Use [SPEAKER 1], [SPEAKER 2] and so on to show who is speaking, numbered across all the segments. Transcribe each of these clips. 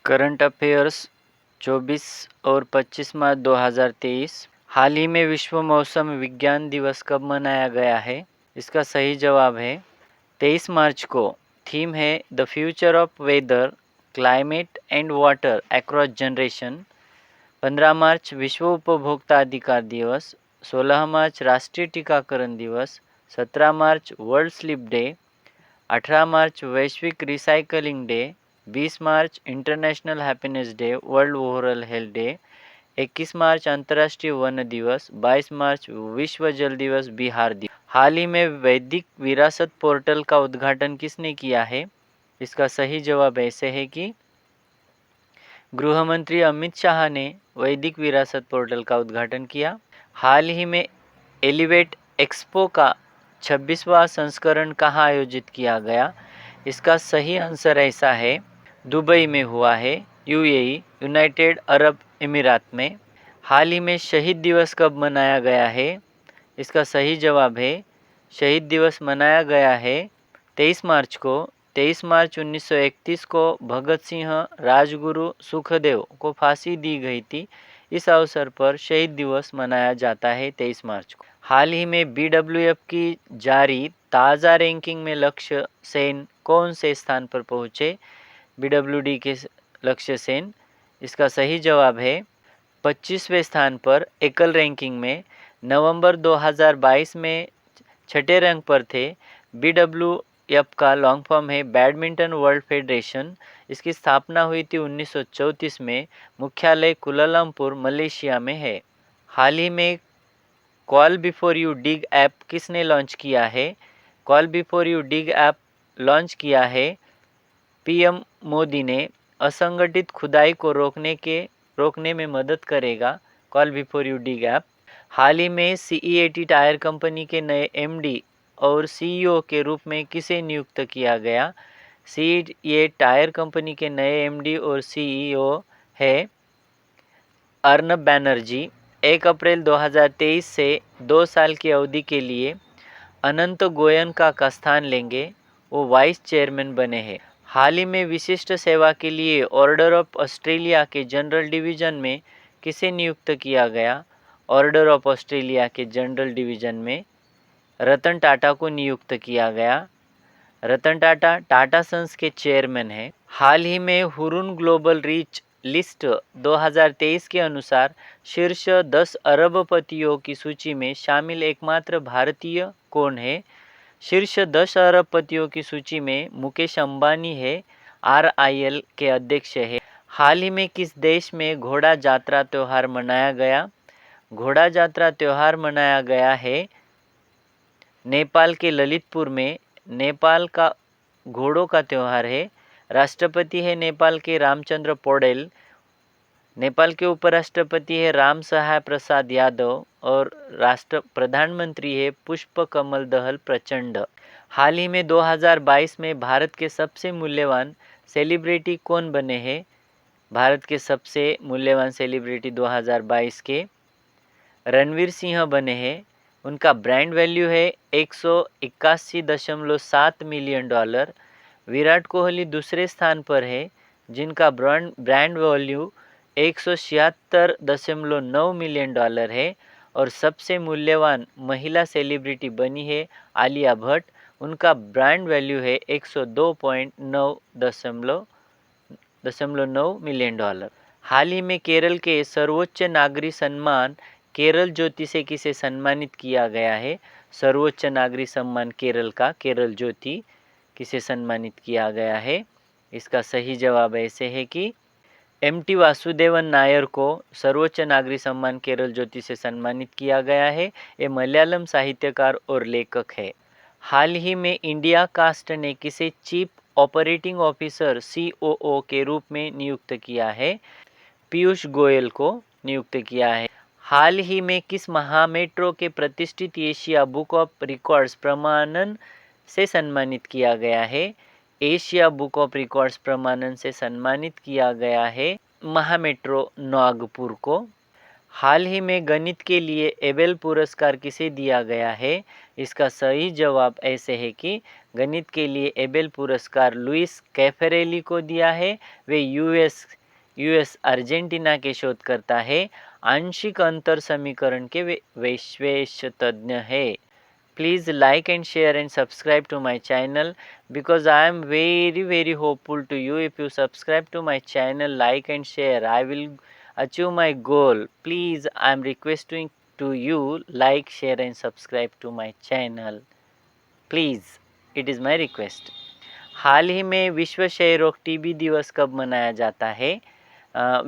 [SPEAKER 1] Current affairs 24 और 25 मार्च 2023। हाल ही में विश्व मौसम विज्ञान दिवस कब मनाया गया है? इसका सही जवाब है 23 मार्च को। थीम है the future of weather, climate and water across generation. 15 मार्च विश्व उपभोक्ता अधिकार दिवस। 16 मार्च राष्ट्रीय टीकाकरण दिवस। 17 मार्च वर्ल्ड स्लीप डे। 18 मार्च वैश्विक रिसाइकलिंग डे। 20 मार्च international happiness day, world overall health day. 21 मार्च अंतर्राष्ट्रीय वन दिवस। 22 मार्च विश्व जल दिवस, बिहार दिवस। हाल ही में वैदिक विरासत पोर्टल का उद्घाटन किसने किया है? इसका सही जवाब ऐसे है कि गृह मंत्री अमित शाह ने वैदिक विरासत पोर्टल का उद्घाटन किया। हाल ही में एलिवेट एक्सपो का 26वां संस्करण कहाँ आयोजित किया गया? इसका सही आंसर ऐसा है दुबई में हुआ है, यूएई, यूनाइटेड अरब अमीरात में। हाल ही में शहीद दिवस कब मनाया गया है? इसका सही जवाब है शहीद दिवस मनाया गया है 23 मार्च को। 23 मार्च 1931 को भगत सिंह, राजगुरु सुखदेव को फांसी दी गई थी। इस अवसर पर शहीद दिवस मनाया जाता है 23 मार्च को। हाल ही में BWF की जारी ताज़ा रैंकिंग में लक्ष्य सेन कौन से स्थान पर पहुँचे? BWD के लक्ष्य सेन। इसका सही जवाब है 25वें स्थान पर एकल रैंकिंग में। नवंबर 2022 में 6ठे रैंक पर थे। BWF का लॉन्ग फॉर्म है बैडमिंटन वर्ल्ड फेडरेशन। इसकी स्थापना हुई थी 1934 में। मुख्यालय कुलालमपुर, मलेशिया में है। हाल ही में call before you dig app किसने लॉन्च किया है? Call before you dig app launch किया है PM मोदी ने। असंगठित खुदाई को रोकने में मदद करेगा call before you dig app. हाल ही में CEAT टायर कंपनी के नए MD और CEO के रूप में किसे नियुक्त किया गया? CEAT टायर कंपनी के नए MD और CEO है अर्नब बैनर्जी। 1 अप्रैल 2023 से 2 साल की अवधि के लिए अनंत गोयन का स्थान लेंगे, वो वाइस चेयरमैन बने हैं। हाल ही में विशिष्ट सेवा के लिए ऑर्डर ऑफ ऑस्ट्रेलिया के जनरल डिवीज़न में किसे नियुक्त किया गया? ऑर्डर ऑफ ऑस्ट्रेलिया के जनरल डिवीज़न में रतन टाटा को नियुक्त किया गया। रतन टाटा टाटा सन्स के चेयरमैन हैं। हाल ही में हुरुन ग्लोबल रीच लिस्ट 2023 के अनुसार शीर्ष 10 अरबपतियों की सूची में शामिल एकमात्र भारतीय कौन है? शीर्ष 10 अरबपतियों की सूची में मुकेश अंबानी है, RIL के अध्यक्ष है। हाल ही में किस देश में घोड़ा जात्रा त्यौहार मनाया गया? घोड़ा जात्रा त्यौहार मनाया गया है नेपाल के ललितपुर में। नेपाल का घोड़ों का त्यौहार है। राष्ट्रपति है नेपाल के रामचंद्र पौडेल। नेपाल के उपराष्ट्रपति है राम सहाय प्रसाद यादव और प्रधानमंत्री है पुष्प कमल दहल प्रचंड। हाल ही में 2022 में भारत के सबसे मूल्यवान सेलिब्रिटी कौन बने हैं? भारत के सबसे मूल्यवान सेलिब्रिटी 2022 के रणवीर सिंह बने हैं। उनका ब्रांड वैल्यू है 181.7 मिलियन डॉलर। विराट कोहली दूसरे स्थान पर है जिनका ब्रांड वैल्यू 176.9 मिलियन डॉलर है। और सबसे मूल्यवान महिला सेलिब्रिटी बनी है आलिया भट्ट। उनका ब्रांड वैल्यू है 102.9 मिलियन डॉलर। हाल ही में केरल के सर्वोच्च नागरिक सम्मान केरल ज्योति से किसे सम्मानित किया गया है? सर्वोच्च नागरिक सम्मान केरल का केरल ज्योति किसे सम्मानित किया गया है? इसका सही जवाब ऐसे है कि MT वासुदेवन नायर को सर्वोच्च नागरिक सम्मान केरल ज्योति से सम्मानित किया गया है। ये मलयालम साहित्यकार और लेखक है। हाल ही में इंडिया कास्ट ने किसे चीफ ऑपरेटिंग ऑफिसर COO के रूप में नियुक्त किया है? पीयूष गोयल को नियुक्त किया है। हाल ही में किस महामेट्रो के प्रतिष्ठित एशिया बुक ऑफ रिकॉर्ड्स प्रमाणन से सम्मानित किया गया है? एशिया बुक ऑफ रिकॉर्ड्स प्रमाणन से सम्मानित किया गया है महामेट्रो नागपुर को। हाल ही में गणित के लिए एबेल पुरस्कार किसे दिया गया है? इसका सही जवाब ऐसे है कि गणित के लिए एबेल पुरस्कार लुइस कैफरेली को दिया है। वे यूएस अर्जेंटीना के शोधकर्ता है। आंशिक अंतर समीकरण के वे विशेष तज्ञ है। Please like and share and subscribe to my channel, because I am very hopeful to you. If you subscribe to my channel, like and share, I will achieve my goal. Please, I am requesting to you, like, share and subscribe to my channel. Please, it is my request. हाल ही में विश्व क्षय रोग TB दिवस कब मनाया जाता है?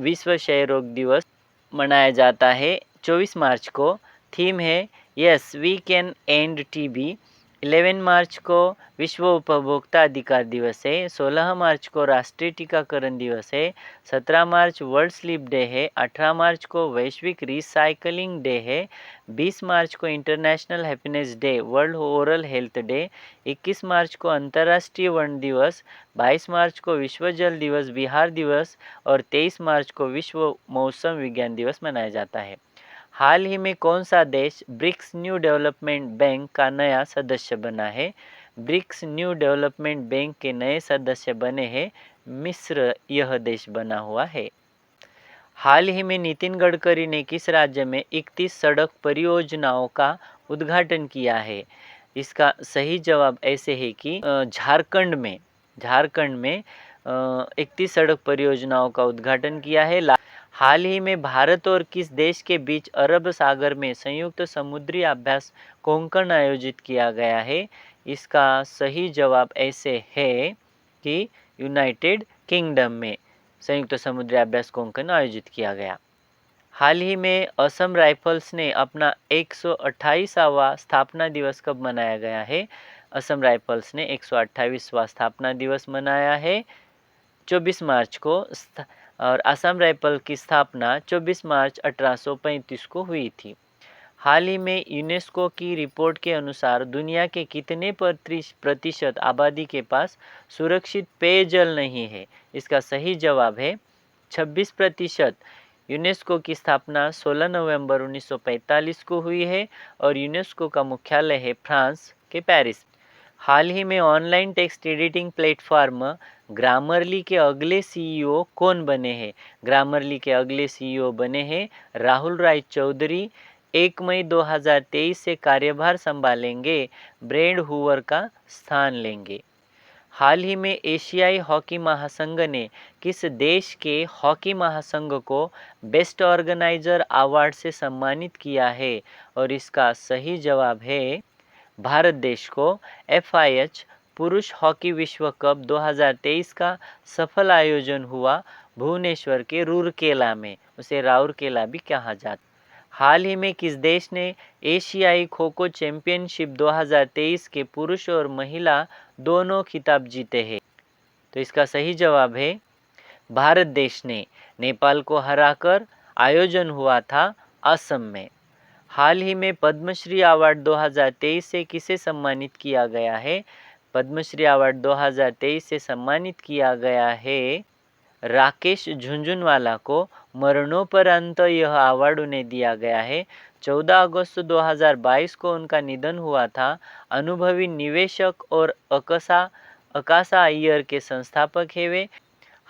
[SPEAKER 1] विश्व क्षय रोग दिवस मनाया जाता है 24 मार्च को। थीम है yes we can end TB. 11 मार्च को विश्व उपभोक्ता अधिकार दिवस है। 16 मार्च को राष्ट्रीय टीकाकरण दिवस है। 17 मार्च वर्ल्ड स्लीप डे है। 18 मार्च को वैश्विक रिसाइकलिंग डे है। 20 मार्च को international happiness day, world oral health day. 21 मार्च को अंतर्राष्ट्रीय वन दिवस। 22 मार्च को विश्व जल दिवस, बिहार दिवस और 23 मार्च को विश्व मौसम विज्ञान दिवस मनाया जाता है। हाल ही में कौन सा देश ब्रिक्स न्यू डेवलपमेंट बैंक का नया सदस्य बना है? ब्रिक्स न्यू डेवलपमेंट बैंक के नए सदस्य बने हैं मिस्र, यह देश बना हुआ है। हाल ही में नितिन गडकरी ने किस राज्य में 31 सड़क परियोजनाओं का उद्घाटन किया है? इसका सही जवाब ऐसे है कि झारखंड में 31 सड़क परियोजनाओं का उद्घाटन किया है। हाल ही में भारत और किस देश के बीच अरब सागर में संयुक्त समुद्री अभ्यास कोंकण आयोजित किया गया है? इसका सही जवाब ऐसे है कि यूनाइटेड किंगडम में संयुक्त समुद्री अभ्यास कोंकण आयोजित किया गया। हाल ही में असम राइफल्स ने अपना 128वां स्थापना दिवस कब मनाया गया है? असम राइफल्स ने 128वां स्थापना दिवस मनाया है 24 मार्च को। और असम राइफल की स्थापना 24 मार्च 1835 को हुई थी। हाल ही में यूनेस्को की रिपोर्ट के अनुसार दुनिया के कितने प्रतिशत आबादी के पास सुरक्षित पेयजल नहीं है? इसका सही जवाब है 26%। यूनेस्को की स्थापना 16 नवंबर 1945 को हुई है और यूनेस्को का मुख्यालय है फ्रांस के पेरिस। हाल ही में online text editing platform Grammarly के अगले सीईओ कौन बने हैं? ग्रामरली के अगले सीईओ बने हैं राहुल राय चौधरी। 1 मई 2023 से कार्यभार संभालेंगे, ब्रेड हूवर का स्थान लेंगे। हाल ही में एशियाई हॉकी महासंघ ने किस देश के हॉकी महासंघ को बेस्ट ऑर्गेनाइजर अवार्ड से सम्मानित किया है? और इसका सही जवाब है भारत देश को। FIH पुरुष हॉकी विश्व कप 2023 का सफल आयोजन हुआ भुवनेश्वर के रूरकेला में, उसे राउरकेला भी कहा जाता। हाल ही में किस देश ने एशियाई खो खो चैंपियनशिप 2023 के पुरुष और महिला दोनों खिताब जीते हैं? तो इसका सही जवाब है भारत देश ने नेपाल को हराकर। आयोजन हुआ था असम में। हाल ही में पद्मश्री अवार्ड 2023 से किसे सम्मानित किया गया है? पद्मश्री अवार्ड 2023 से सम्मानित किया गया है राकेश झुंझुनवाला को। मरणोपरांत यह अवार्ड उन्हें दिया गया है। 14 अगस्त 2022 को उनका निधन हुआ था। अनुभवी निवेशक और अकाशा अय्यर के संस्थापक है वे।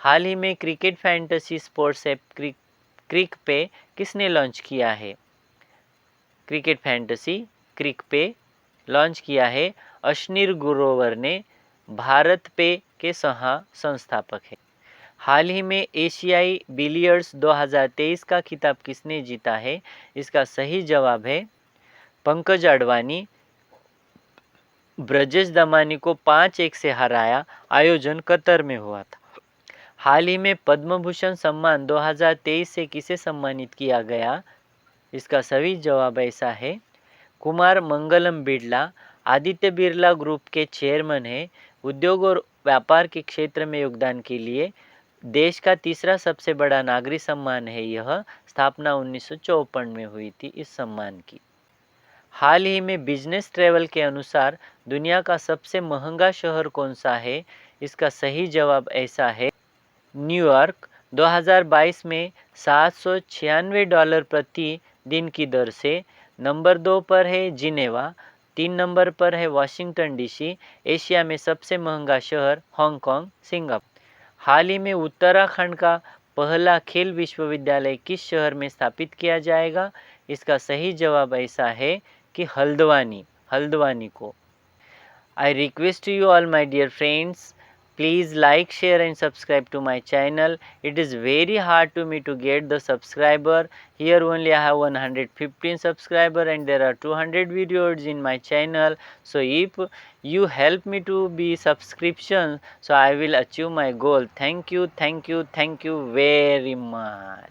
[SPEAKER 1] हाल ही में क्रिकेट फैंटेसी स्पोर्ट्स ऐप क्रिक पे किसने लॉन्च किया है? क्रिकेट फैंटेसी क्रिक पे लॉन्च किया है अश्नीर ग्रोवर ने, भारत पे के संस्थापक है। हाल ही में एशियाई बिलियर्ड्स 2023 का खिताब किसने जीता है? इसका सही जवाब है पंकज अडवाणी। ब्रजेश दमानी को 5-1 से हराया। आयोजन कतर में हुआ था। हाल ही में पद्म भूषण सम्मान 2023 से किसे सम्मानित किया गया? इसका सही जवाब ऐसा है कुमार मंगलम बिरला। आदित्य बिरला ग्रुप के चेयरमैन हैं। उद्योग और व्यापार के क्षेत्र में योगदान के लिए देश का तीसरा सबसे बड़ा नागरिक सम्मान है यह। स्थापना 1954 में हुई थी इस सम्मान की। हाल ही में बिजनेस ट्रैवल के अनुसार दुनिया का सबसे महंगा शहर कौन सा है? इसका सही जवाब ऐसा है न्यूयॉर्क। 2022 में $796 प्रति दिन की दर से। नंबर 2 पर है जिनेवा, 3 नंबर पर है वाशिंगटन डीसी, एशिया में सबसे महंगा शहर हांगकांग, सिंगापुर। हाल ही में उत्तराखंड का पहला खेल विश्वविद्यालय किस शहर में स्थापित किया जाएगा? इसका सही जवाब ऐसा है कि हल्द्वानी को। I request to you all my dear friends, please like, share and subscribe to my channel. It is very hard to me to get the subscriber. Here only I have 115 subscriber and there are 200 videos in my channel. So if you help me to be subscription, so I will achieve my goal. Thank you very much.